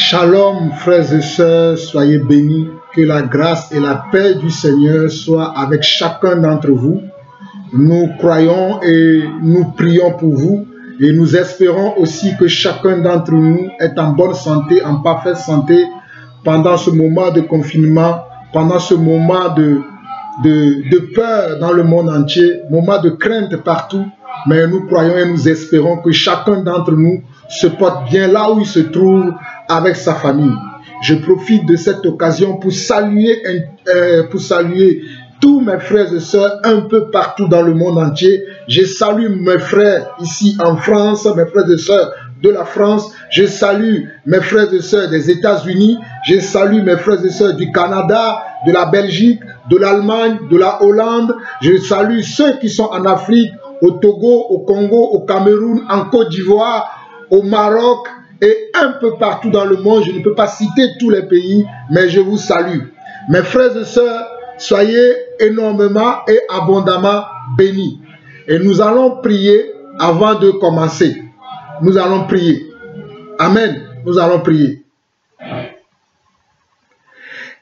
Shalom, frères et sœurs, soyez bénis, que la grâce et la paix du Seigneur soient avec chacun d'entre vous. Nous croyons et nous prions pour vous et nous espérons aussi que chacun d'entre nous est en bonne santé, en parfaite santé pendant ce moment de confinement, pendant ce moment de peur dans le monde entier, moment de crainte partout. Mais nous croyons et nous espérons que chacun d'entre nous se porte bien là où il se trouve avec sa famille. Je profite de cette occasion pour saluer tous mes frères et sœurs un peu partout dans le monde entier. Je salue mes frères ici en France, mes frères et sœurs de la France. Je salue mes frères et sœurs des États-Unis. Je salue mes frères et sœurs du Canada, de la Belgique, de l'Allemagne, de la Hollande. Je salue ceux qui sont en Afrique, au Togo, au Congo, au Cameroun, en Côte d'Ivoire, au Maroc et un peu partout dans le monde. Je ne peux pas citer tous les pays, mais je vous salue. Mes frères et sœurs, soyez énormément et abondamment bénis. Et nous allons prier avant de commencer. Nous allons prier. Amen. Nous allons prier.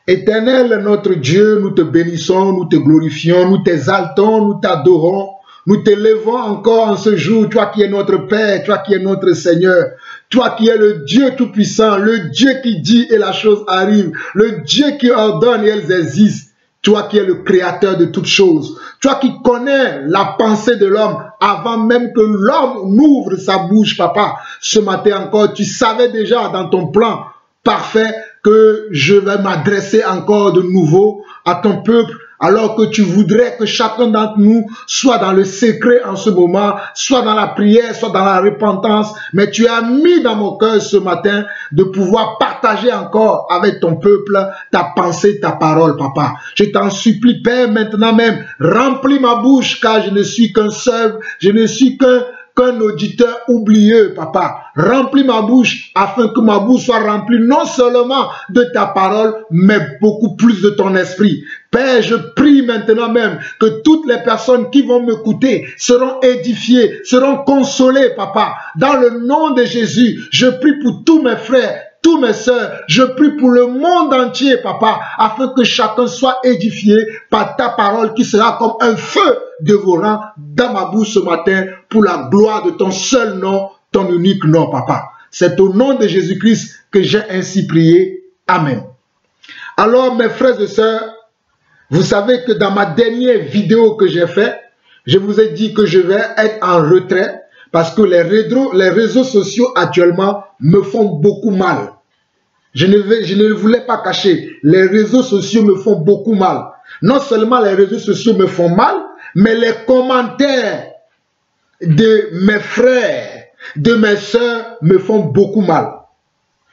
Éternel, notre Dieu, nous te bénissons, nous te glorifions, nous t'exaltons, nous t'adorons. Nous t'élevons encore en ce jour, toi qui es notre Père, toi qui es notre Seigneur, toi qui es le Dieu Tout-Puissant, le Dieu qui dit et la chose arrive, le Dieu qui ordonne et elles existent, toi qui es le Créateur de toutes choses, toi qui connais la pensée de l'homme avant même que l'homme n'ouvre sa bouche, papa. Ce matin encore, tu savais déjà dans ton plan parfait que je vais m'adresser encore de nouveau à ton peuple, alors que tu voudrais que chacun d'entre nous soit dans le secret en ce moment, soit dans la prière, soit dans la repentance. Mais tu as mis dans mon cœur ce matin de pouvoir partager encore avec ton peuple ta pensée, ta parole, papa. Je t'en supplie, Père, maintenant même, remplis ma bouche, car je ne suis qu'un seul, je ne suis qu'un auditeur oublieux, papa. Remplis ma bouche afin que ma bouche soit remplie non seulement de ta parole, mais beaucoup plus de ton esprit. Père, je prie maintenant même que toutes les personnes qui vont m'écouter seront édifiées, seront consolées, papa. Dans le nom de Jésus, je prie pour tous mes frères, tous mes sœurs, je prie pour le monde entier, papa, afin que chacun soit édifié par ta parole qui sera comme un feu dévorant dans ma bouche ce matin pour la gloire de ton seul nom, ton unique nom, papa. C'est au nom de Jésus-Christ que j'ai ainsi prié. Amen. Alors, mes frères et sœurs, vous savez que dans ma dernière vidéo que j'ai faite, je vous ai dit que je vais être en retrait parce que les réseaux sociaux actuellement me font beaucoup mal. Je ne voulais pas cacher, les réseaux sociaux me font beaucoup mal. Non seulement les réseaux sociaux me font mal, mais les commentaires de mes frères, de mes sœurs me font beaucoup mal.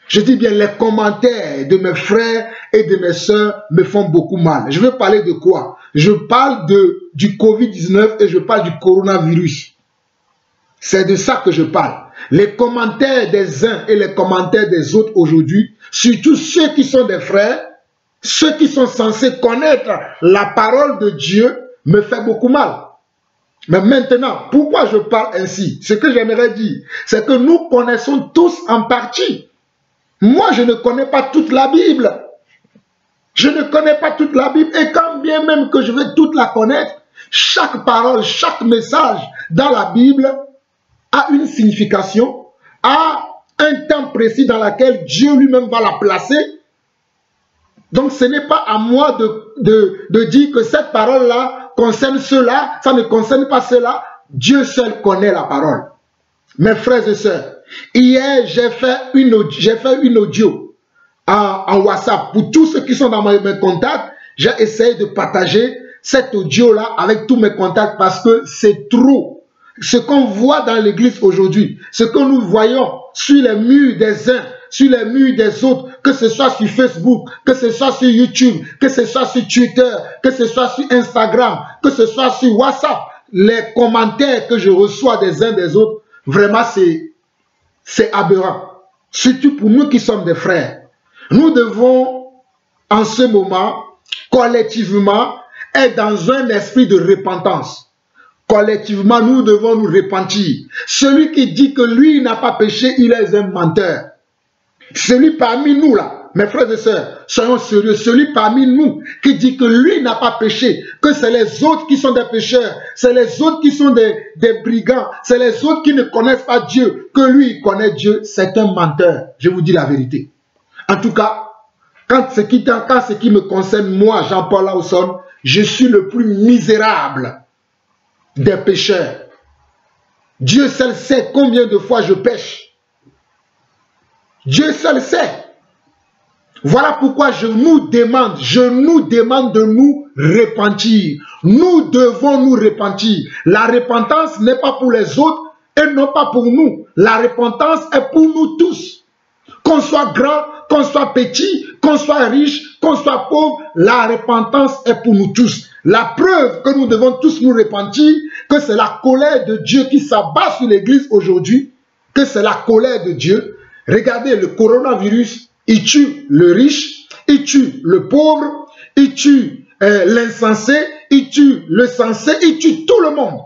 Je dis bien les commentaires de mes frères et de mes sœurs me font beaucoup mal. Je veux parler de quoi? Je parle du Covid-19 et je parle du coronavirus. C'est de ça que je parle. Les commentaires des uns et les commentaires des autres aujourd'hui, surtout ceux qui sont des frères, ceux qui sont censés connaître la parole de Dieu, me fait beaucoup mal. Mais maintenant, pourquoi je parle ainsi? Ce que j'aimerais dire, c'est que nous connaissons tous en partie. Moi, je ne connais pas toute la Bible. Je ne connais pas toute la Bible. Et quand bien même que je vais toute la connaître, chaque parole, chaque message dans la Bible a une signification, a un temps précis dans lequel Dieu lui-même va la placer. Donc ce n'est pas à moi de dire que cette parole-là concerne cela, ça ne concerne pas cela. Dieu seul connaît la parole. Mes frères et sœurs, hier j'ai fait une audio en WhatsApp. Pour tous ceux qui sont dans mes contacts, j'ai essayé de partager cette audio-là avec tous mes contacts parce que c'est trop. Ce qu'on voit dans l'église aujourd'hui, ce que nous voyons sur les murs des uns, sur les murs des autres, que ce soit sur Facebook, que ce soit sur YouTube, que ce soit sur Twitter, que ce soit sur Instagram, que ce soit sur WhatsApp, les commentaires que je reçois des uns des autres, vraiment c'est aberrant. Surtout pour nous qui sommes des frères. Nous devons, en ce moment, collectivement, être dans un esprit de repentance. Collectivement, nous devons nous repentir. Celui qui dit que lui n'a pas péché, il est un menteur. Celui parmi nous là, mes frères et sœurs, soyons sérieux, celui parmi nous qui dit que lui n'a pas péché, que c'est les autres qui sont des pécheurs, c'est les autres qui sont des brigands, c'est les autres qui ne connaissent pas Dieu, que lui il connaît Dieu, c'est un menteur. Je vous dis la vérité. En tout cas, quand ce qui me concerne, moi, Jean-Paul Lawson, je suis le plus misérable des pécheurs. Dieu seul sait combien de fois je pêche. Dieu seul sait. Voilà pourquoi je nous demande de nous repentir. Nous devons nous repentir. La repentance n'est pas pour les autres et non pas pour nous. La repentance est pour nous tous. Qu'on soit grand, qu'on soit petit, qu'on soit riche, qu'on soit pauvre, la repentance est pour nous tous. La preuve que nous devons tous nous repentir, que c'est la colère de Dieu qui s'abat sur l'Église aujourd'hui, que c'est la colère de Dieu. Regardez, le coronavirus, il tue le riche, il tue le pauvre, il tue l'insensé, il tue le sensé, il tue tout le monde.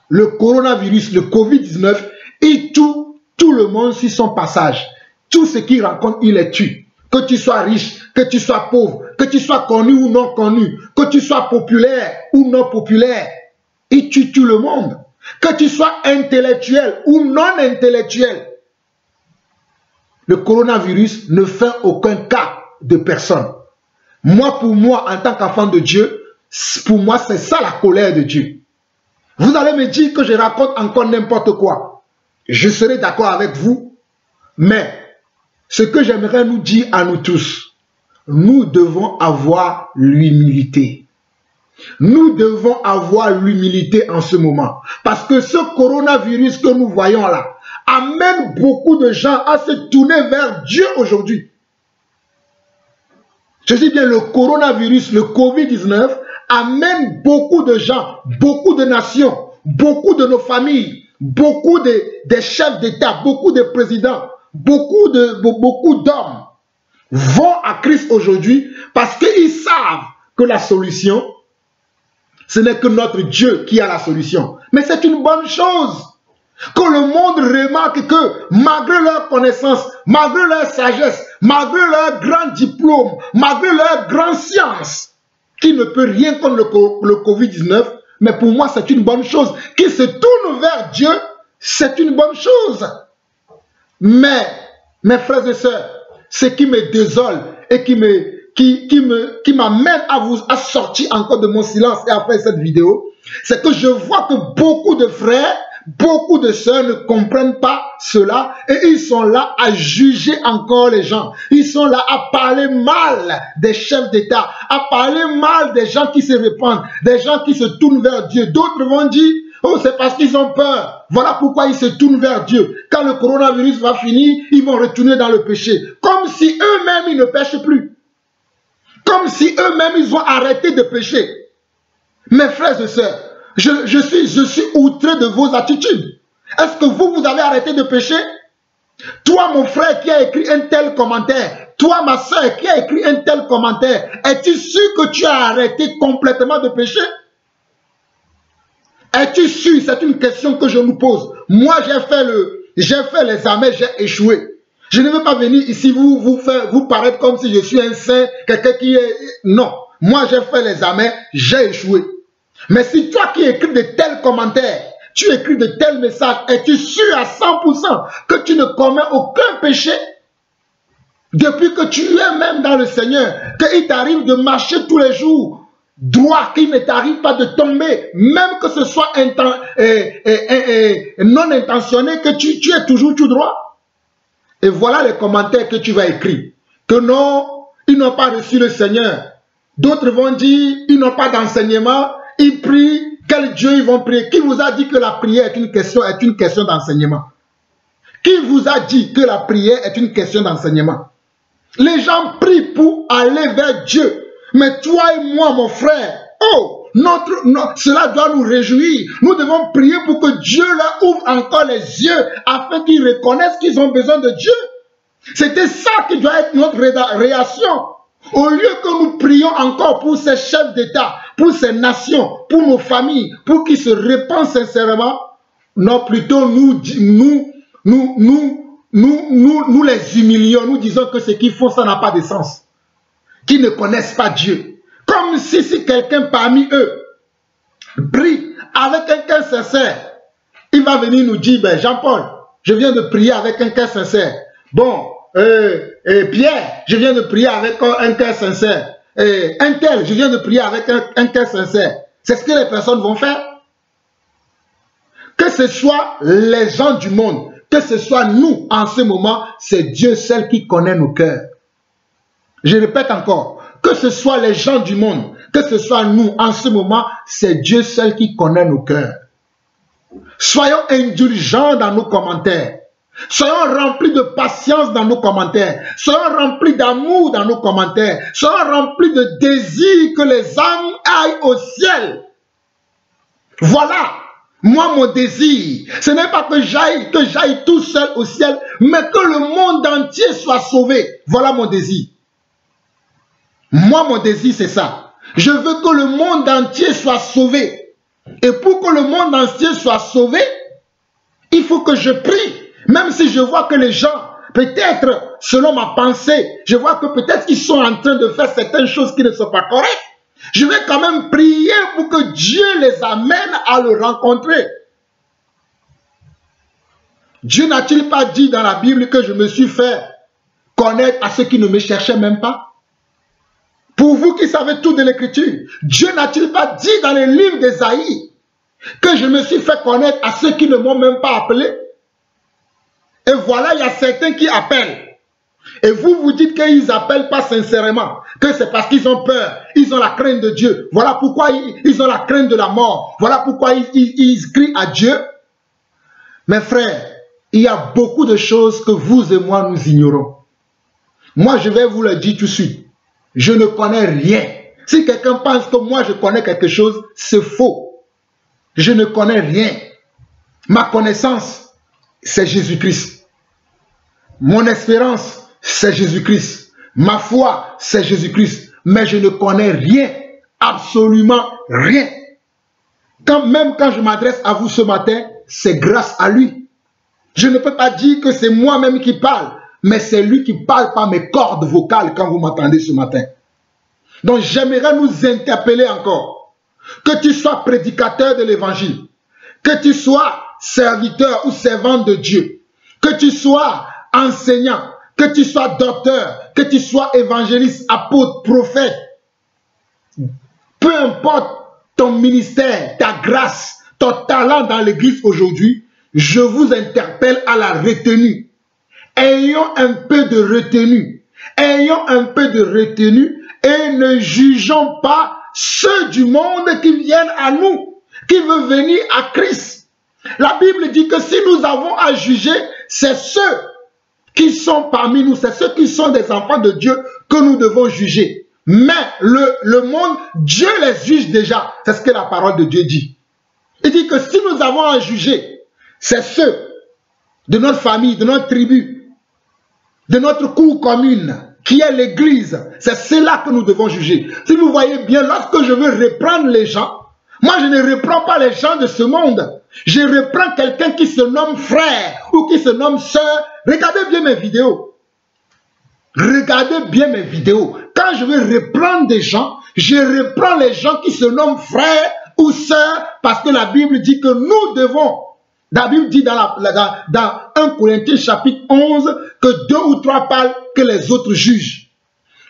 Le coronavirus, le Covid-19, il tue tout le monde sur son passage. Tout ce qu'il rencontre, il les tue. Que tu sois riche, que tu sois pauvre, que tu sois connu ou non connu, que tu sois populaire ou non populaire, il tue tout le monde. Que tu sois intellectuel ou non intellectuel. Le coronavirus ne fait aucun cas de personne. Moi, pour moi, en tant qu'enfant de Dieu, pour moi, c'est ça la colère de Dieu. Vous allez me dire que je raconte encore n'importe quoi. Je serai d'accord avec vous, mais ce que j'aimerais nous dire à nous tous, nous devons avoir l'humilité. Nous devons avoir l'humilité en ce moment. Parce que ce coronavirus que nous voyons là, amène beaucoup de gens à se tourner vers Dieu aujourd'hui. Je dis bien le coronavirus, le Covid-19, amène beaucoup de gens, beaucoup de nations, beaucoup de nos familles, beaucoup des chefs d'État, beaucoup de présidents, beaucoup d'hommes vont à Christ aujourd'hui parce qu'ils savent que la solution, ce n'est que notre Dieu qui a la solution. Mais c'est une bonne chose que le monde remarque que malgré leur connaissance, malgré leur sagesse, malgré leur grand diplôme, malgré leur grande science, qui ne peut rien contre le Covid-19, mais pour moi c'est une bonne chose. Qu'ils se tournent vers Dieu, c'est une bonne chose. Mais, mes frères et sœurs, ce qui me désole et qui m'amène à sortir encore de mon silence et à faire cette vidéo, c'est que je vois que beaucoup de frères, beaucoup de sœurs ne comprennent pas cela et ils sont là à juger encore les gens. Ils sont là à parler mal des chefs d'État, à parler mal des gens qui se répandent, des gens qui se tournent vers Dieu. D'autres vont dire, oh, c'est parce qu'ils ont peur. Voilà pourquoi ils se tournent vers Dieu. Quand le coronavirus va finir, ils vont retourner dans le péché. Comme si eux-mêmes, ils ne pêchent plus. Comme si eux-mêmes, ils ont arrêté de pécher. Mes frères et sœurs, je suis outré de vos attitudes. Est-ce que vous avez arrêté de pécher? Toi, mon frère qui a écrit un tel commentaire, toi, ma soeur qui a écrit un tel commentaire, es-tu sûr que tu as arrêté complètement de pécher? Es-tu sûr? C'est une question que je nous pose. Moi, j'ai fait l'examen, j'ai échoué. Je ne veux pas venir ici vous paraître comme si je suis un saint, quelqu'un qui est... Non. Moi, j'ai fait l'examen, j'ai échoué. Mais si toi qui écris de tels commentaires, tu écris de tels messages, es-tu sûr à 100% que tu ne commets aucun péché? Depuis que tu es même dans le Seigneur, qu'il t'arrive de marcher tous les jours droit, qu'il ne t'arrive pas de tomber, même que ce soit non intentionné, que tu es toujours tout droit. Et voilà les commentaires que tu vas écrire. Que non, ils n'ont pas reçu le Seigneur. D'autres vont dire, ils n'ont pas d'enseignement, ils prient, quel Dieu ils vont prier? Qui vous a dit que la prière est une question d'enseignement? Qui vous a dit que la prière est une question d'enseignement? Les gens prient pour aller vers Dieu. Mais toi et moi, mon frère, oh, cela doit nous réjouir. Nous devons prier pour que Dieu leur ouvre encore les yeux afin qu'ils reconnaissent qu'ils ont besoin de Dieu. C'était ça qui doit être notre réaction. Au lieu que nous prions encore pour ces chefs d'État, pour ces nations, pour nos familles, pour qu'ils se répandent sincèrement, non, plutôt nous nous les humilions, nous disons que ce qu'ils font, ça n'a pas de sens. Qu'ils ne connaissent pas Dieu. Comme si quelqu'un parmi eux prie avec un cœur sincère, il va venir nous dire, ben Jean-Paul, je viens de prier avec un cœur sincère. Bon, Pierre, je viens de prier avec un cœur sincère. Un tel, je viens de prier avec un cœur sincère. C'est ce que les personnes vont faire. Que ce soit les gens du monde, que ce soit nous en ce moment, c'est Dieu seul qui connaît nos cœurs. Je répète encore, que ce soit les gens du monde, que ce soit nous en ce moment, c'est Dieu seul qui connaît nos cœurs. Soyons indulgents dans nos commentaires. Soyons remplis de patience dans nos commentaires. Soyons remplis d'amour dans nos commentaires. Soyons remplis de désir que les âmes aillent au ciel. Voilà, moi mon désir. Ce n'est pas que j'aille tout seul au ciel, mais que le monde entier soit sauvé. Voilà mon désir. Moi mon désir c'est ça. Je veux que le monde entier soit sauvé. Et pour que le monde entier soit sauvé, il faut que je prie. Même si je vois que les gens, peut-être, selon ma pensée, je vois que peut-être qu'ils sont en train de faire certaines choses qui ne sont pas correctes. Je vais quand même prier pour que Dieu les amène à le rencontrer. Dieu n'a-t-il pas dit dans la Bible que je me suis fait connaître à ceux qui ne me cherchaient même pas? Pour vous qui savez tout de l'écriture, Dieu n'a-t-il pas dit dans les livres d'Ésaïe que je me suis fait connaître à ceux qui ne m'ont même pas appelé? Et voilà, il y a certains qui appellent. Et vous dites qu'ils n'appellent pas sincèrement, que c'est parce qu'ils ont peur, ils ont la crainte de Dieu. Voilà pourquoi ils ont la crainte de la mort. Voilà pourquoi ils crient à Dieu. Mes frères, il y a beaucoup de choses que vous et moi nous ignorons. Moi, je vais vous le dire tout de suite. Je ne connais rien. Si quelqu'un pense que moi je connais quelque chose, c'est faux. Je ne connais rien. Ma connaissance, c'est Jésus-Christ. Mon espérance, c'est Jésus-Christ. Ma foi, c'est Jésus-Christ. Mais je ne connais rien. Absolument rien. Même quand je m'adresse à vous ce matin, c'est grâce à lui. Je ne peux pas dire que c'est moi-même qui parle, mais c'est lui qui parle par mes cordes vocales quand vous m'entendez ce matin. Donc j'aimerais nous interpeller encore. Que tu sois prédicateur de l'évangile, que tu sois serviteur ou servante de Dieu, que tu sois enseignant, que tu sois docteur, que tu sois évangéliste, apôtre, prophète, peu importe ton ministère, ta grâce, ton talent dans l'église aujourd'hui, je vous interpelle à la retenue. Ayons un peu de retenue. Ayons un peu de retenue et ne jugeons pas ceux du monde qui viennent à nous, qui veulent venir à Christ. La Bible dit que si nous avons à juger, c'est ceux qui sont parmi nous, c'est ceux qui sont des enfants de Dieu que nous devons juger. Mais le monde, Dieu les juge déjà. C'est ce que la parole de Dieu dit. Il dit que si nous avons à juger, c'est ceux de notre famille, de notre tribu, de notre cour commune, qui est l'église. C'est cela que nous devons juger. Si vous voyez bien, lorsque je veux reprendre les gens, moi je ne reprends pas les gens de ce monde. Je reprends quelqu'un qui se nomme frère ou qui se nomme sœur. Regardez bien mes vidéos. Regardez bien mes vidéos. Quand je veux reprendre des gens, je reprends les gens qui se nomment frère ou sœur parce que la Bible dit que nous devons. La Bible dit dans 1 Corinthiens chapitre 11 que 2 ou 3 parlent que les autres jugent.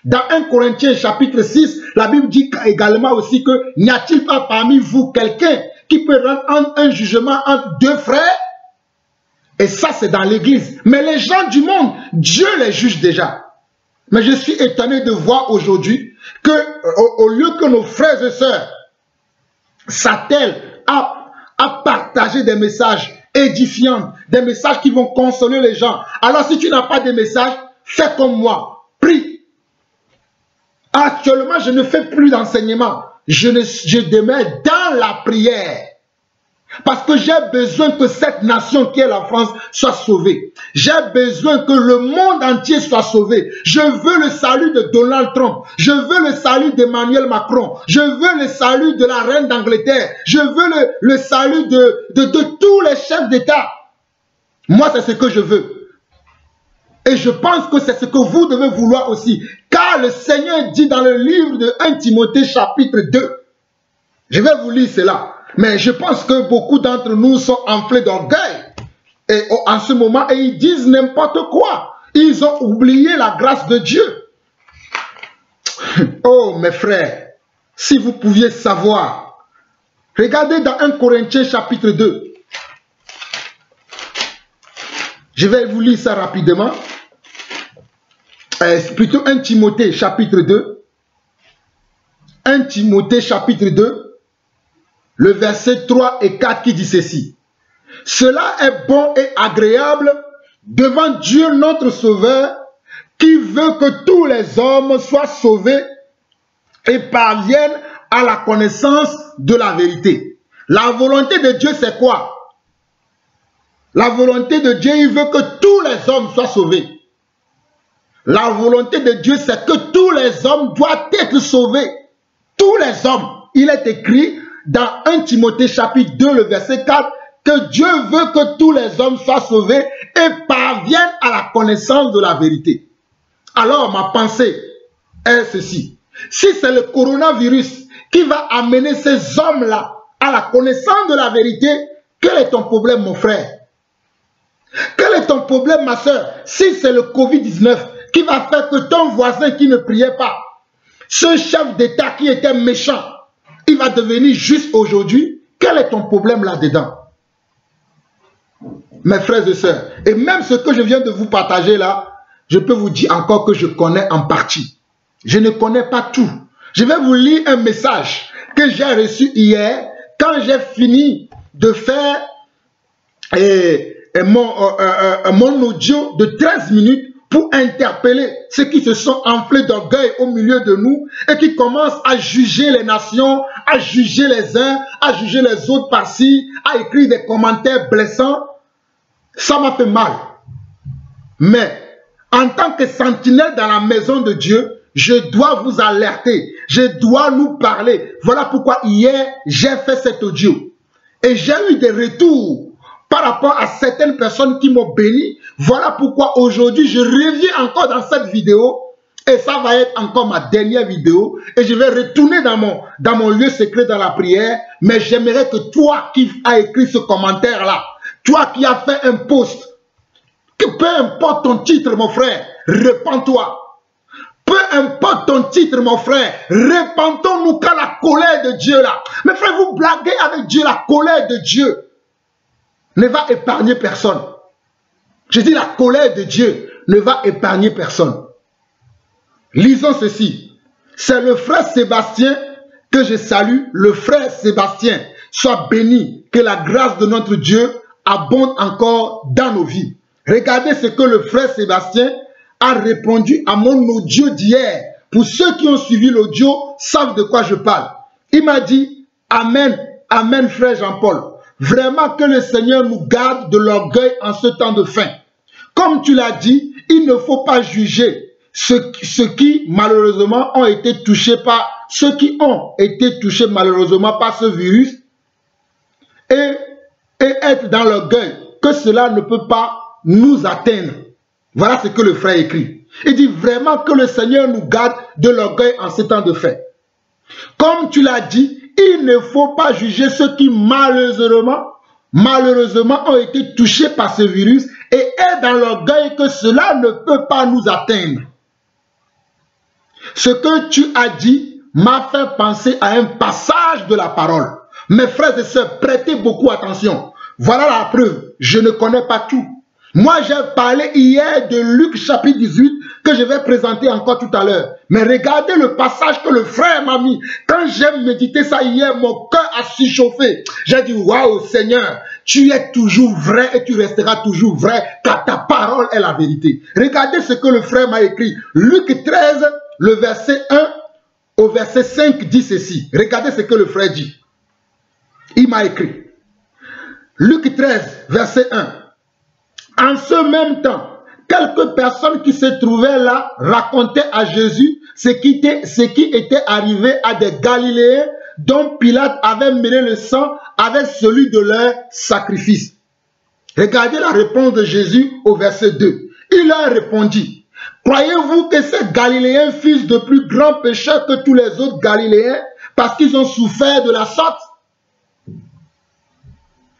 Dans 1 Corinthiens chapitre 6, la Bible dit également aussi que n'y a-t-il pas parmi vous quelqu'un qui peut rendre un jugement entre deux frères? Et ça c'est dans l'église. Mais les gens du monde, Dieu les juge déjà. Mais je suis étonné de voir aujourd'hui que au lieu que nos frères et sœurs s'attellent à partager des messages édifiants, des messages qui vont consoler les gens. Alors si tu n'as pas de messages, fais comme moi, prie. Actuellement, je ne fais plus d'enseignement. Je demeure dans la prière. Parce que j'ai besoin que cette nation qui est la France soit sauvée. J'ai besoin que le monde entier soit sauvé. Je veux le salut de Donald Trump. Je veux le salut d'Emmanuel Macron. Je veux le salut de la reine d'Angleterre. Je veux le salut de tous les chefs d'État. Moi, c'est ce que je veux. Et je pense que c'est ce que vous devez vouloir aussi. Car le Seigneur dit dans le livre de 1 Timothée chapitre 2. Je vais vous lire cela. Mais je pense que beaucoup d'entre nous sont enflés d'orgueil. Et en ce moment, et ils disent n'importe quoi. Ils ont oublié la grâce de Dieu. Oh mes frères, si vous pouviez savoir. Regardez dans 1 Corinthiens chapitre 2. Je vais vous lire ça rapidement. Plutôt 1 Timothée chapitre 2. 1 Timothée chapitre 2. Le verset 3 et 4 qui dit ceci. Cela est bon et agréable devant Dieu notre Sauveur, qui veut que tous les hommes soient sauvés et parviennent à la connaissance de la vérité. La volonté de Dieu, c'est quoi? La volonté de Dieu, il veut que tous les hommes soient sauvés. La volonté de Dieu, c'est que tous les hommes doivent être sauvés. Tous les hommes. Il est écrit dans 1 Timothée chapitre 2, le verset 4, que Dieu veut que tous les hommes soient sauvés et parviennent à la connaissance de la vérité. Alors, ma pensée est ceci. Si c'est le coronavirus qui va amener ces hommes-là à la connaissance de la vérité, quel est ton problème, mon frère? Quel est ton problème, ma soeur? Si c'est le Covid-19 qui va faire que ton voisin qui ne priait pas, ce chef d'État qui était méchant, il va devenir juste aujourd'hui, quel est ton problème là-dedans? Mes frères et sœurs, et même ce que je viens de vous partager là, je peux vous dire encore que je connais en partie. Je ne connais pas tout. Je vais vous lire un message que j'ai reçu hier, quand j'ai fini de faire mon audio de 13 minutes pour interpeller ceux qui se sont enflés d'orgueil au milieu de nous et qui commencent à juger les nations, à juger les uns, à juger les autres par-ci, à écrire des commentaires blessants. Ça m'a fait mal. Mais en tant que sentinelle dans la maison de Dieu, je dois vous alerter. Je dois nous parler. Voilà pourquoi hier, j'ai fait cet audio. Et j'ai eu des retours par rapport à certaines personnes qui m'ont béni. Voilà pourquoi aujourd'hui, je reviens encore dans cette vidéo. Et ça va être encore ma dernière vidéo. Et je vais retourner dans mon lieu secret dans la prière. Mais j'aimerais que toi qui as écrit ce commentaire-là, toi qui as fait un post, que peu importe ton titre, mon frère, repens-toi. Peu importe ton titre, mon frère, repentons-nous car la colère de Dieu là. Mes frères, vous blaguez avec Dieu, la colère de Dieu ne va épargner personne. Je dis la colère de Dieu ne va épargner personne. Lisons ceci. C'est le frère Sébastien que je salue. Le frère Sébastien, soit béni, que la grâce de notre Dieu abonde encore dans nos vies. Regardez ce que le frère Sébastien a répondu à mon audio d'hier. Pour ceux qui ont suivi l'audio, savent de quoi je parle. Il m'a dit, Amen, Amen frère Jean-Paul. Vraiment que le Seigneur nous garde de l'orgueil en ce temps de fin. Comme tu l'as dit, il ne faut pas juger ceux qui malheureusement ont été touchés par, ceux qui ont été touchés malheureusement par ce virus et être dans l'orgueil, que cela ne peut pas nous atteindre. Voilà ce que le frère écrit. Il dit vraiment que le Seigneur nous garde de l'orgueil en ce temps de fin. Comme tu l'as dit, il ne faut pas juger ceux qui malheureusement ont été touchés par ce virus et est dans l'orgueil, que cela ne peut pas nous atteindre. Ce que tu as dit m'a fait penser à un passage de la parole. Mes frères et sœurs, prêtez beaucoup attention. Voilà la preuve, je ne connais pas tout. Moi, j'ai parlé hier de Luc chapitre 18 que je vais présenter encore tout à l'heure. Mais regardez le passage que le frère m'a mis. Quand j'ai médité ça hier, mon cœur a surchauffé. J'ai dit, waouh Seigneur, tu es toujours vrai et tu resteras toujours vrai car ta parole est la vérité. Regardez ce que le frère m'a écrit. Luc 13, le verset 1 au verset 5 dit ceci. Regardez ce que le frère dit. Il m'a écrit. Luc 13, verset 1. En ce même temps, quelques personnes qui se trouvaient là racontaient à Jésus ce qui était arrivé à des Galiléens dont Pilate avait mêlé le sang avec celui de leur sacrifice. Regardez la réponse de Jésus au verset 2. Il leur répondit, croyez-vous que ces Galiléens fussent de plus grands pécheurs que tous les autres Galiléens parce qu'ils ont souffert de la sorte?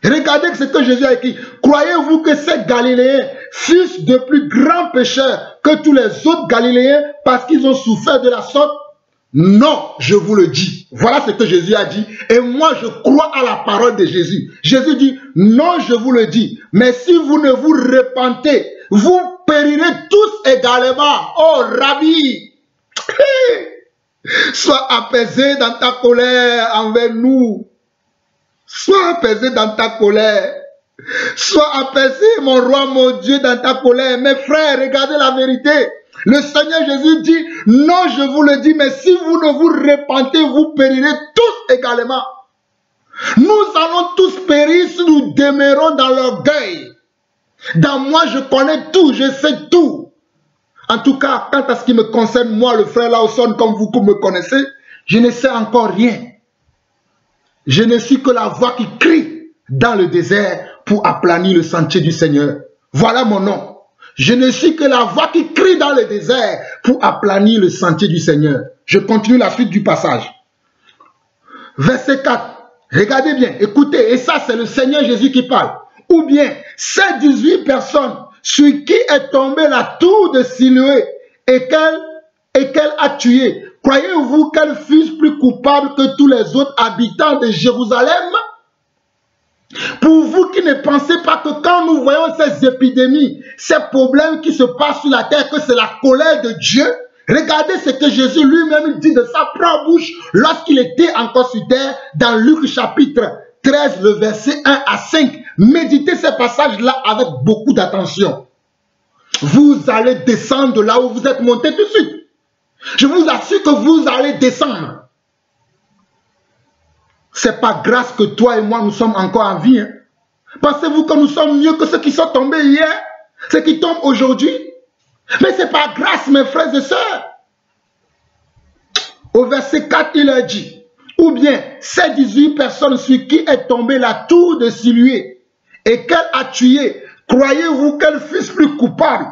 Regardez ce que Jésus a écrit. Croyez-vous que ces Galiléens fussent de plus grands pécheurs que tous les autres Galiléens parce qu'ils ont souffert de la sorte? Non, je vous le dis. Voilà ce que Jésus a dit. Et moi, je crois à la parole de Jésus. Jésus dit, non, je vous le dis. Mais si vous ne vous repentez, vous périrez tous également. Oh, Rabbi, sois apaisé dans ta colère envers nous. Sois apaisé dans ta colère. Sois apaisé, mon roi, mon Dieu, dans ta colère. Mes frères, regardez la vérité. Le Seigneur Jésus dit, non, je vous le dis, mais si vous ne vous repentez, vous périrez tous également. Nous allons tous périr si nous demeurons dans l'orgueil. Dans moi, je connais tout, je sais tout. En tout cas, quant à ce qui me concerne, moi, le frère Lawson, comme vous me connaissez, je ne sais encore rien. Je ne suis que la voix qui crie dans le désert pour aplanir le sentier du Seigneur. Voilà mon nom. Je ne suis que la voix qui crie dans le désert pour aplanir le sentier du Seigneur. Je continue la suite du passage. Verset 4. Regardez bien, écoutez, et ça c'est le Seigneur Jésus qui parle. Ou bien, ces 18 personnes sur qui est tombée la tour de Siloé et qu'elle a tué, croyez-vous qu'elles fussent plus coupables que tous les autres habitants de Jérusalem? Pour vous qui ne pensez pas que quand nous voyons ces épidémies, ces problèmes qui se passent sur la terre, que c'est la colère de Dieu, regardez ce que Jésus lui-même dit de sa propre bouche lorsqu'il était encore sur terre dans Luc chapitre 13, le verset 1 à 5. Méditez ces passages-là avec beaucoup d'attention. Vous allez descendre de là où vous êtes monté tout de suite. Je vous assure que vous allez descendre. C'est pas grâce que toi et moi nous sommes encore en vie. Hein. Pensez-vous que nous sommes mieux que ceux qui sont tombés hier, ceux qui tombent aujourd'hui? Mais c'est pas grâce, mes frères et sœurs. Au verset 4, il a dit, ou bien ces 18 personnes sur qui est tombée la tour de Siloé et qu'elle a tué, croyez-vous qu'elles fussent plus coupables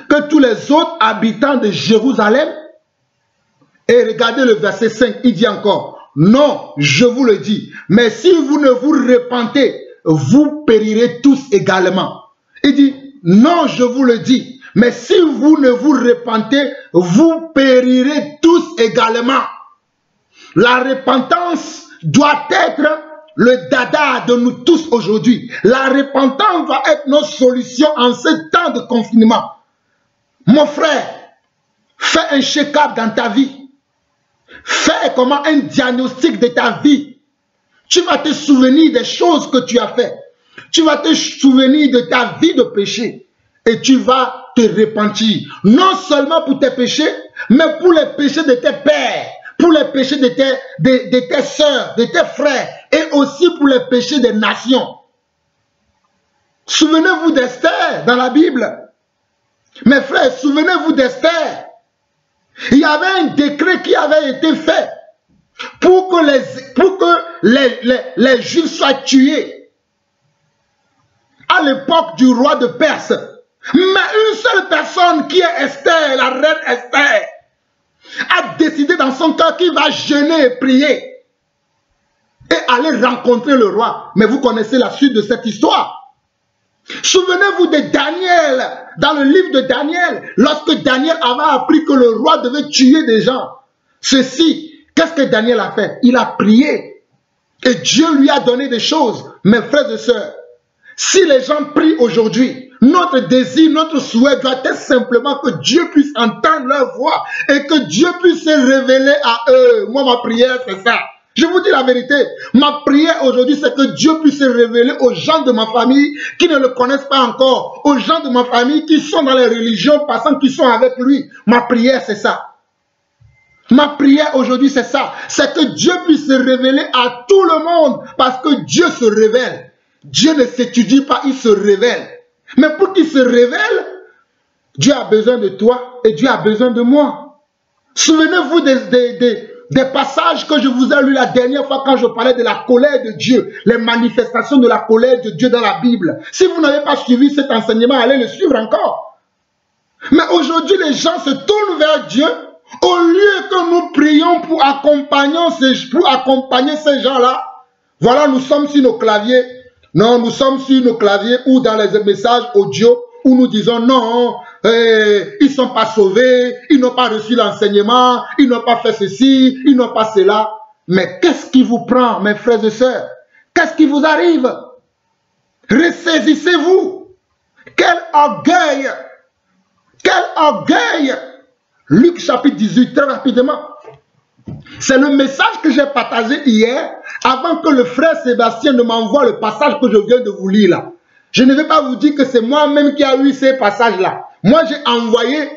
que tous les autres habitants de Jérusalem? Et regardez le verset 5, il dit encore, non, je vous le dis, mais si vous ne vous repentez, vous périrez tous également. Il dit, non, je vous le dis, mais si vous ne vous repentez, vous périrez tous également. La repentance doit être le dada de nous tous aujourd'hui. La repentance doit être notre solution en ce temps de confinement. Mon frère, fais un check-up dans ta vie. Fais comment un diagnostic de ta vie. Tu vas te souvenir des choses que tu as faites. Tu vas te souvenir de ta vie de péché. Et tu vas te repentir. Non seulement pour tes péchés, mais pour les péchés de tes pères. Pour les péchés de tes soeurs, de tes frères. Et aussi pour les péchés des nations. Souvenez-vous d'Esther dans la Bible. Mes frères, souvenez-vous d'Esther. Il y avait un décret qui avait été fait pour que les Juifs soient tués à l'époque du roi de Perse. Mais une seule personne qui est Esther, la reine Esther, a décidé dans son cœur qu'il va jeûner et prier et aller rencontrer le roi. Mais vous connaissez la suite de cette histoire. Souvenez-vous de Daniel, dans le livre de Daniel, lorsque Daniel avait appris que le roi devait tuer des gens. Ceci, qu'est-ce que Daniel a fait? Il a prié. Et Dieu lui a donné des choses. Mes frères et sœurs, si les gens prient aujourd'hui, notre désir, notre souhait doit être simplement que Dieu puisse entendre leur voix et que Dieu puisse se révéler à eux. Moi, ma prière, c'est ça. Je vous dis la vérité, ma prière aujourd'hui, c'est que Dieu puisse se révéler aux gens de ma famille qui ne le connaissent pas encore, aux gens de ma famille qui sont dans les religions, passant qui sont avec lui. Ma prière, c'est ça. Ma prière aujourd'hui, c'est ça. C'est que Dieu puisse se révéler à tout le monde, parce que Dieu se révèle. Dieu ne s'étudie pas, il se révèle. Mais pour qu'il se révèle, Dieu a besoin de toi et Dieu a besoin de moi. Souvenez-vous des passages que je vous ai lus la dernière fois quand je parlais de la colère de Dieu, les manifestations de la colère de Dieu dans la Bible. Si vous n'avez pas suivi cet enseignement, allez le suivre encore. Mais aujourd'hui, les gens se tournent vers Dieu au lieu que nous prions pour accompagner ces gens-là. Voilà, nous sommes sur nos claviers. Non, nous sommes sur nos claviers ou dans les messages audio où nous disons non, ils ne sont pas sauvés, ils n'ont pas reçu l'enseignement, ils n'ont pas fait ceci, ils n'ont pas cela. Mais qu'est-ce qui vous prend, mes frères et sœurs? Qu'est-ce qui vous arrive? Ressaisissez-vous. Quel orgueil! Quel orgueil! Luc chapitre 18, très rapidement. C'est le message que j'ai partagé hier avant que le frère Sébastien ne m'envoie le passage que je viens de vous lire là. Je ne vais pas vous dire que c'est moi-même qui a eu ces passages-là. Moi, j'ai envoyé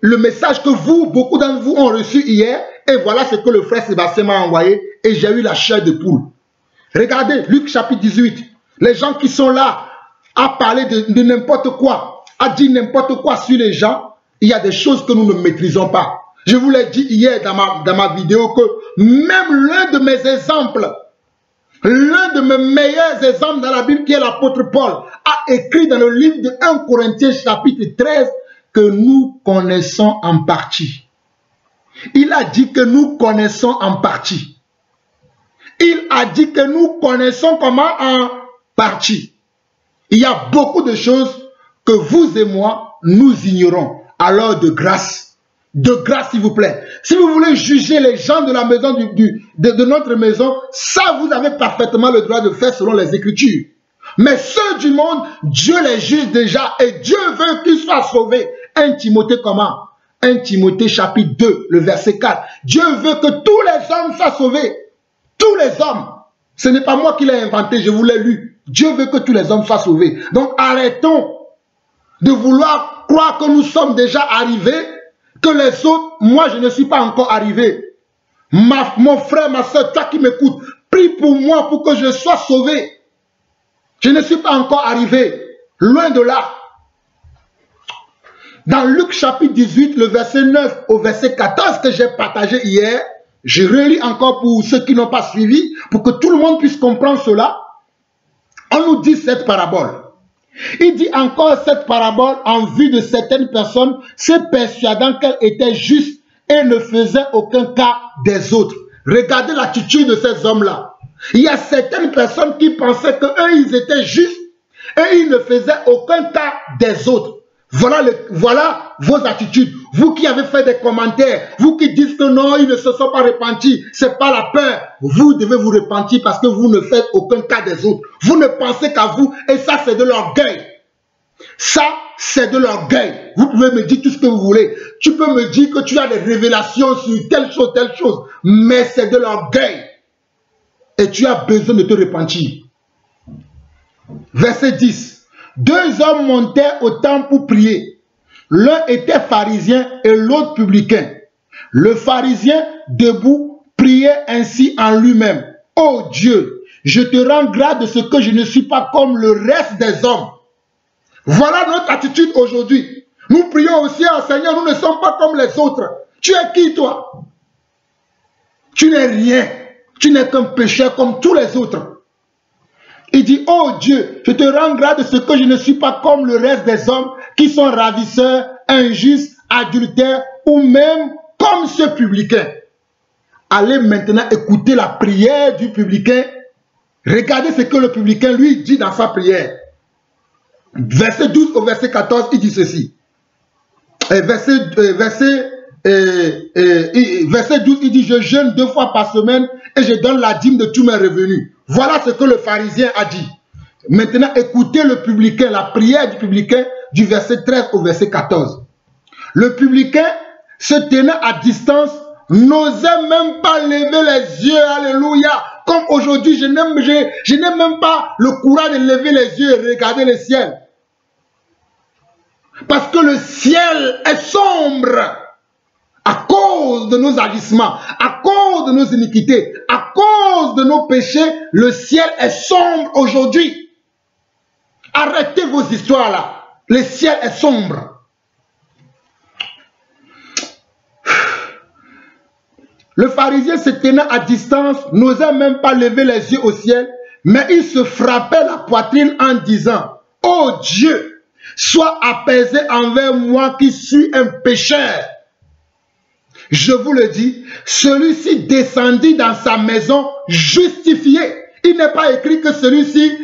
le message que vous, beaucoup d'entre vous ont reçu hier. Et voilà ce que le frère Sébastien m'a envoyé. Et j'ai eu la chair de poule. Regardez, Luc chapitre 18. Les gens qui sont là à parler de n'importe quoi, à dire n'importe quoi sur les gens, il y a des choses que nous ne maîtrisons pas. Je vous l'ai dit hier dans ma vidéo que même l'un de mes exemples, l'un de mes meilleurs exemples dans la Bible, qui est l'apôtre Paul, a écrit dans le livre de 1 Corinthiens chapitre 13 que nous connaissons en partie. Il a dit que nous connaissons en partie. Il a dit que nous connaissons comment en partie. Il y a beaucoup de choses que vous et moi, nous ignorons. Alors de grâce, s'il vous plaît. Si vous voulez juger les gens de la maison de notre maison, ça vous avez parfaitement le droit de faire selon les Écritures. Mais ceux du monde, Dieu les juge déjà et Dieu veut qu'ils soient sauvés. 1 Timothée comment? 1 Timothée chapitre 2, le verset 4. Dieu veut que tous les hommes soient sauvés. Tous les hommes. Ce n'est pas moi qui l'ai inventé, je vous l'ai lu. Dieu veut que tous les hommes soient sauvés. Donc arrêtons de vouloir croire que nous sommes déjà arrivés, que les autres, moi je ne suis pas encore arrivé. Mon frère, ma soeur, toi qui m'écoutes, prie pour moi pour que je sois sauvé. Je ne suis pas encore arrivé. Loin de là. Dans Luc chapitre 18, le verset 9 au verset 14 que j'ai partagé hier, je relis encore pour ceux qui n'ont pas suivi, pour que tout le monde puisse comprendre cela. On nous dit cette parabole. Il dit encore cette parabole en vue de certaines personnes se persuadant qu'elles étaient justes et ne faisaient aucun cas des autres. Regardez l'attitude de ces hommes-là. Il y a certaines personnes qui pensaient qu'eux, ils étaient justes et ils ne faisaient aucun cas des autres. Voilà vos attitudes. Vous qui avez fait des commentaires, vous qui dites que non, ils ne se sont pas repentis, c'est pas la peur. Vous devez vous repentir parce que vous ne faites aucun cas des autres. Vous ne pensez qu'à vous et ça, c'est de l'orgueil. Ça, c'est de l'orgueil. Vous pouvez me dire tout ce que vous voulez. Tu peux me dire que tu as des révélations sur telle chose, mais c'est de l'orgueil. Et tu as besoin de te repentir. Verset 10. 2 hommes montaient au temple pour prier. L'un était pharisien et l'autre publicain. Le pharisien, debout, priait ainsi en lui-même. « Ô Dieu, je te rends grâce de ce que je ne suis pas comme le reste des hommes. » Voilà notre attitude aujourd'hui. Nous prions aussi au Seigneur, nous ne sommes pas comme les autres. Tu es qui toi? Tu n'es rien. Tu n'es qu'un pécheur comme tous les autres. Il dit, oh Dieu, je te rends grâce de ce que je ne suis pas comme le reste des hommes qui sont ravisseurs, injustes, adultères ou même comme ce publicain. Allez maintenant écouter la prière du publicain. Regardez ce que le publicain lui dit dans sa prière. Verset 12 au verset 14, il dit ceci. Verset 12, il dit, je jeûne 2 fois par semaine et je donne la dîme de tous mes revenus. Voilà ce que le pharisien a dit. Maintenant, écoutez le publicain, la prière du publicain du verset 13 au verset 14. Le publicain, se tenant à distance, n'osait même pas lever les yeux, alléluia. Comme aujourd'hui, je n'ai même pas le courage de lever les yeux et regarder le ciel. Parce que le ciel est sombre. À cause de nos agissements, à cause de nos iniquités, à cause de nos péchés, le ciel est sombre aujourd'hui. Arrêtez vos histoires là. Le ciel est sombre. Le pharisien se tenant à distance n'osait même pas lever les yeux au ciel, mais il se frappait la poitrine en disant, « Ô Dieu, sois apaisé envers moi qui suis un pécheur. » Je vous le dis, celui-ci descendit dans sa maison justifié. Il n'est pas écrit que celui-ci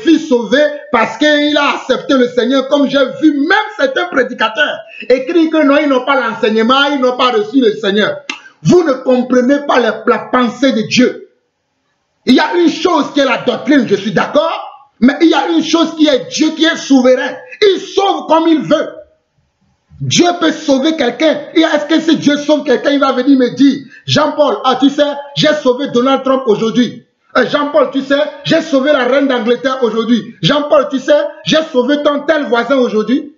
fut sauvé parce qu'il a accepté le Seigneur, comme j'ai vu même certains prédicateurs écrire que non, ils n'ont pas l'enseignement, ils n'ont pas reçu le Seigneur. Vous ne comprenez pas la pensée de Dieu. Il y a une chose qui est la doctrine, je suis d'accord, mais il y a une chose qui est Dieu qui est souverain. Il sauve comme il veut. Dieu peut sauver quelqu'un. Est-ce que si Dieu sauve quelqu'un, il va venir me dire, Jean-Paul, ah tu sais, j'ai sauvé Donald Trump aujourd'hui. Jean-Paul, tu sais, j'ai sauvé la reine d'Angleterre aujourd'hui. Jean-Paul, tu sais, j'ai sauvé ton tel voisin aujourd'hui.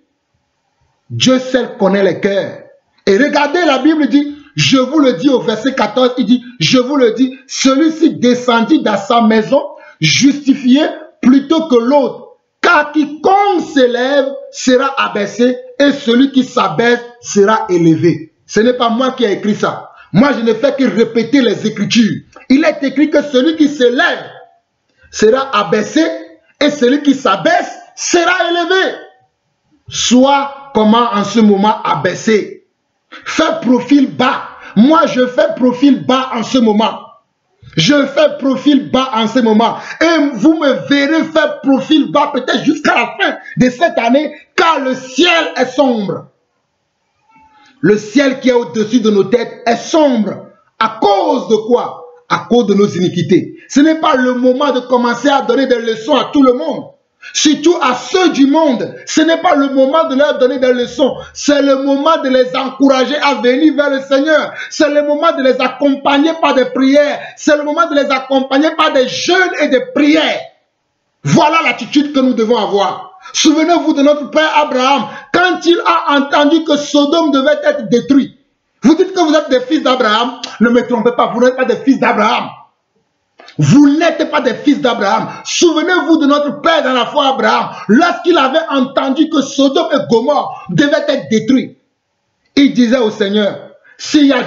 Dieu seul connaît les cœurs. Et regardez, la Bible dit, je vous le dis au verset 14, il dit, je vous le dis, celui-ci descendit dans sa maison, justifié plutôt que l'autre. Car quiconque s'élève sera abaissé et celui qui s'abaisse sera élevé. Ce n'est pas moi qui ai écrit ça. Moi, je ne fais que répéter les Écritures. Il est écrit que celui qui s'élève sera abaissé et celui qui s'abaisse sera élevé. Sois comment en ce moment abaissé. Fais profil bas. Moi, je fais profil bas en ce moment. Je fais profil bas en ce moment. Et vous me verrez faire profil bas peut-être jusqu'à la fin de cette année, car le ciel est sombre. Le ciel qui est au-dessus de nos têtes est sombre. À cause de quoi? À cause de nos iniquités. Ce n'est pas le moment de commencer à donner des leçons à tout le monde. Surtout à ceux du monde. Ce n'est pas le moment de leur donner des leçons. C'est le moment de les encourager à venir vers le Seigneur. C'est le moment de les accompagner par des prières. C'est le moment de les accompagner par des jeûnes et des prières. Voilà l'attitude que nous devons avoir. Souvenez-vous de notre père Abraham. Quand il a entendu que Sodome devait être détruit. Vous dites que vous êtes des fils d'Abraham. Ne me trompez pas, vous n'êtes pas des fils d'Abraham. Vous n'êtes pas des fils d'Abraham. Souvenez-vous de notre père dans la foi Abraham. Lorsqu'il avait entendu que Sodome et Gomorrhe devaient être détruits, il disait au Seigneur, s'il y a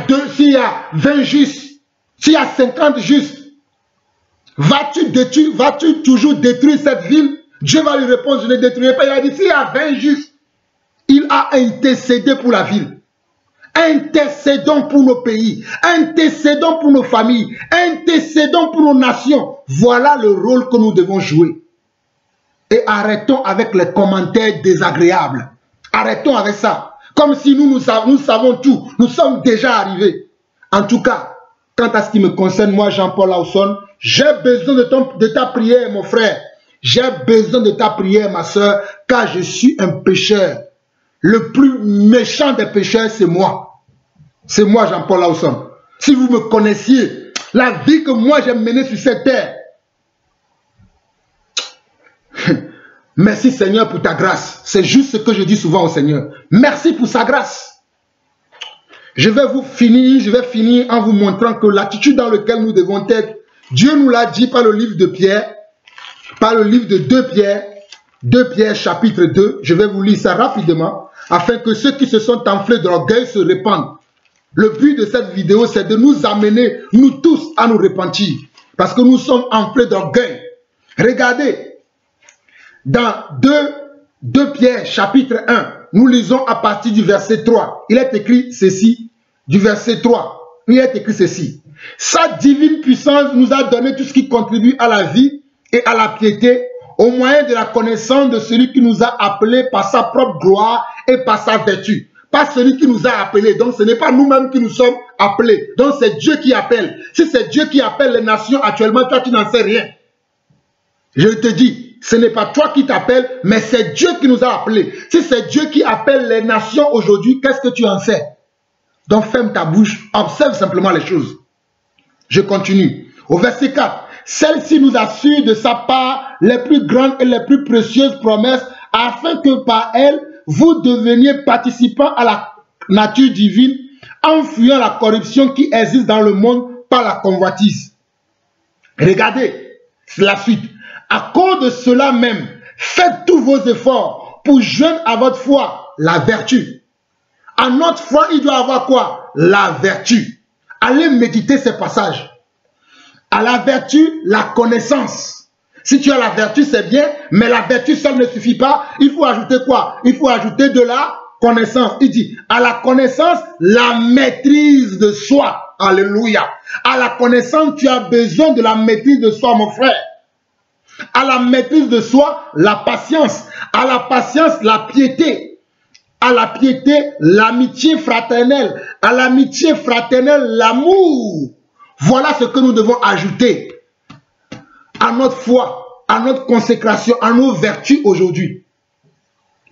20 justes, s'il y a 50 justes, vas-tu toujours détruire cette ville? Dieu va lui répondre, je ne détruirai pas. Il a dit, s'il y a 20 justes, il a intercédé pour la ville. Intercédons pour nos pays, intercédons pour nos familles, intercédons pour nos nations. Voilà le rôle que nous devons jouer. Et arrêtons avec les commentaires désagréables. Arrêtons avec ça. Comme si nous savons tout. Nous sommes déjà arrivés. En tout cas, quant à ce qui me concerne, moi, Jean-Paul Lawson, j'ai besoin de ta prière, mon frère. J'ai besoin de ta prière, ma soeur, car je suis un pécheur. Le plus méchant des pécheurs, c'est moi. C'est moi, Jean-Paul Lawson. Si vous me connaissiez, la vie que moi j'ai menée sur cette terre. Merci Seigneur pour ta grâce. C'est juste ce que je dis souvent au Seigneur. Merci pour sa grâce. Je vais finir en vous montrant que l'attitude dans laquelle nous devons être, Dieu nous l'a dit par le livre de Pierre, par le livre de 2 Pierre chapitre 2. Je vais vous lire ça rapidement, afin que ceux qui se sont enflés d'orgueil se répandent. Le but de cette vidéo, c'est de nous amener, nous tous, à nous repentir. Parce que nous sommes enflés d'orgueil. Regardez, dans 2 Pierre chapitre 1, nous lisons à partir du verset 3. Il est écrit ceci, du verset 3. Il est écrit ceci. Sa divine puissance nous a donné tout ce qui contribue à la vie et à la piété, au moyen de la connaissance de celui qui nous a appelés par sa propre gloire et par sa vertu. Pas celui qui nous a appelés. Donc ce n'est pas nous-mêmes qui nous sommes appelés. Donc c'est Dieu qui appelle. Si c'est Dieu qui appelle les nations actuellement, toi tu n'en sais rien. Je te dis, ce n'est pas toi qui t'appelles, mais c'est Dieu qui nous a appelés. Si c'est Dieu qui appelle les nations aujourd'hui, qu'est-ce que tu en sais? Donc ferme ta bouche, observe simplement les choses. Je continue. Au verset 4. Celle-ci nous assure de sa part les plus grandes et les plus précieuses promesses, afin que par elle, vous deveniez participants à la nature divine, en fuyant la corruption qui existe dans le monde par la convoitise. Regardez la suite. À cause de cela même, faites tous vos efforts pour joindre à votre foi la vertu. À notre foi, il doit avoir quoi? La vertu. Allez méditer ces passages. À la vertu, la connaissance. Si tu as la vertu, c'est bien, mais la vertu seule ne suffit pas. Il faut ajouter quoi? Il faut ajouter de la connaissance. Il dit, à la connaissance, la maîtrise de soi. Alléluia. À la connaissance, tu as besoin de la maîtrise de soi, mon frère. À la maîtrise de soi, la patience. À la patience, la piété. À la piété, l'amitié fraternelle. À l'amitié fraternelle, l'amour. Voilà ce que nous devons ajouter à notre foi, à notre consécration, à nos vertus aujourd'hui.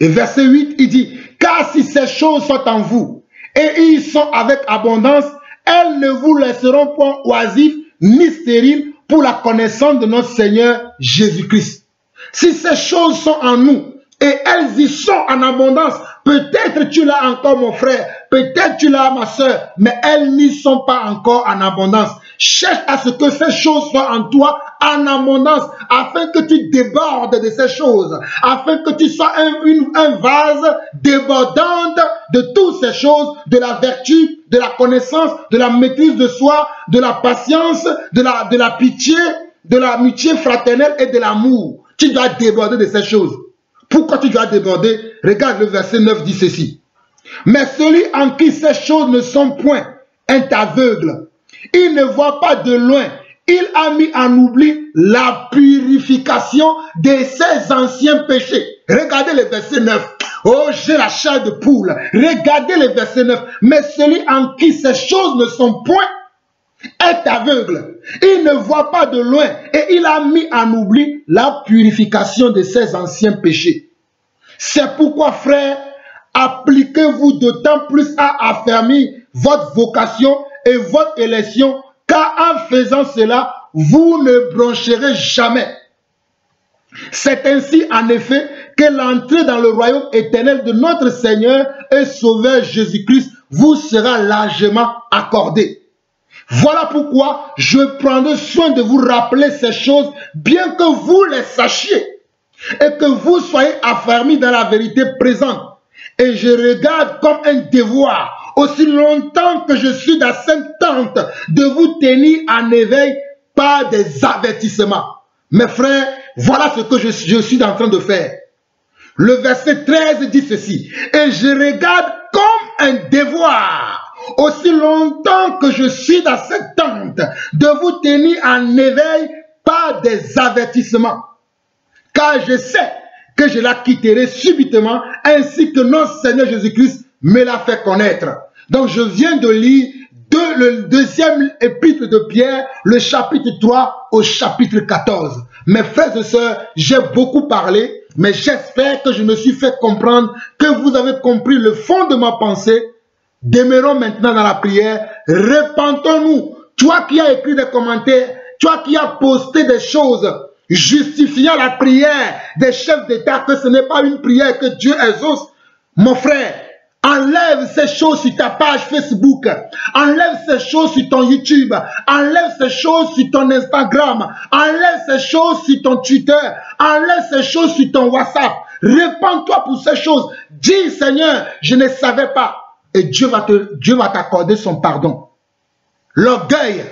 Et verset 8, il dit, car si ces choses sont en vous, et ils sont avec abondance, elles ne vous laisseront point oisifs ni stériles pour la connaissance de notre Seigneur Jésus-Christ. Si ces choses sont en nous, et elles y sont en abondance, peut-être tu l'as encore mon frère, peut-être tu l'as ma soeur, mais elles n'y sont pas encore en abondance. Cherche à ce que ces choses soient en toi en abondance, afin que tu débordes de ces choses, afin que tu sois un vase débordant de toutes ces choses, de la vertu, de la connaissance, de la maîtrise de soi, de la patience, de la pitié, de l'amitié fraternelle et de l'amour. Tu dois déborder de ces choses. Pourquoi tu dois déborder? Regarde le verset 9 dit ceci. Mais celui en qui ces choses ne sont point est aveugle. Il ne voit pas de loin. Il a mis en oubli la purification de ses anciens péchés. Regardez le verset 9. Oh, j'ai la chair de poule. Regardez le verset 9. Mais celui en qui ces choses ne sont point est aveugle. Il ne voit pas de loin et il a mis en oubli la purification de ses anciens péchés. C'est pourquoi, frère, appliquez-vous d'autant plus à affermir votre vocation et votre élection, car en faisant cela, vous ne broncherez jamais. C'est ainsi, en effet, que l'entrée dans le royaume éternel de notre Seigneur et Sauveur Jésus-Christ vous sera largement accordée. Voilà pourquoi je prendrai soin de vous rappeler ces choses, bien que vous les sachiez, et que vous soyez affermis dans la vérité présente. Et je regarde comme un devoir, aussi longtemps que je suis dans cette tente, de vous tenir en éveil par des avertissements. Mes frères, voilà ce que je suis en train de faire. Le verset 13 dit ceci. Et je regarde comme un devoir, aussi longtemps que je suis dans cette tente, de vous tenir en éveil par des avertissements. Car je sais que je la quitterai subitement, ainsi que notre Seigneur Jésus-Christ me l'a fait connaître. Donc je viens de lire le deuxième épître de Pierre, le chapitre 3 au chapitre 14. Mes frères et sœurs, j'ai beaucoup parlé, mais j'espère que je me suis fait comprendre, que vous avez compris le fond de ma pensée. Demeurons maintenant dans la prière, repentons-nous. Toi qui as écrit des commentaires, toi qui as posté des choses, justifiant la prière des chefs d'État, que ce n'est pas une prière que Dieu exauce, mon frère, enlève ces choses sur ta page Facebook, enlève ces choses sur ton YouTube, enlève ces choses sur ton Instagram, enlève ces choses sur ton Twitter, enlève ces choses sur ton WhatsApp. Répands-toi pour ces choses. Dis, Seigneur, je ne savais pas. Et Dieu va t'accorder son pardon. L'orgueil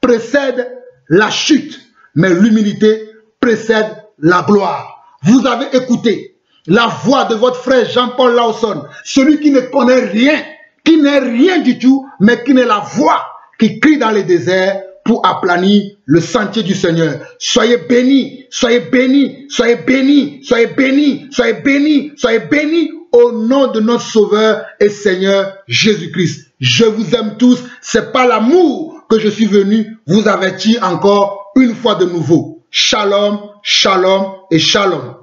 précède la chute, mais l'humilité précède la gloire. Vous avez écouté la voix de votre frère Jean-Paul Lawson, celui qui ne connaît rien, qui n'est rien du tout, mais qui n'est la voix qui crie dans les déserts pour aplanir le sentier du Seigneur. Soyez bénis, soyez bénis, soyez bénis, soyez bénis, soyez bénis, soyez bénis au nom de notre Sauveur et Seigneur Jésus-Christ. Je vous aime tous, c'est par l'amour que je suis venu vous avertir encore une fois de nouveau. Shalom, shalom et shalom.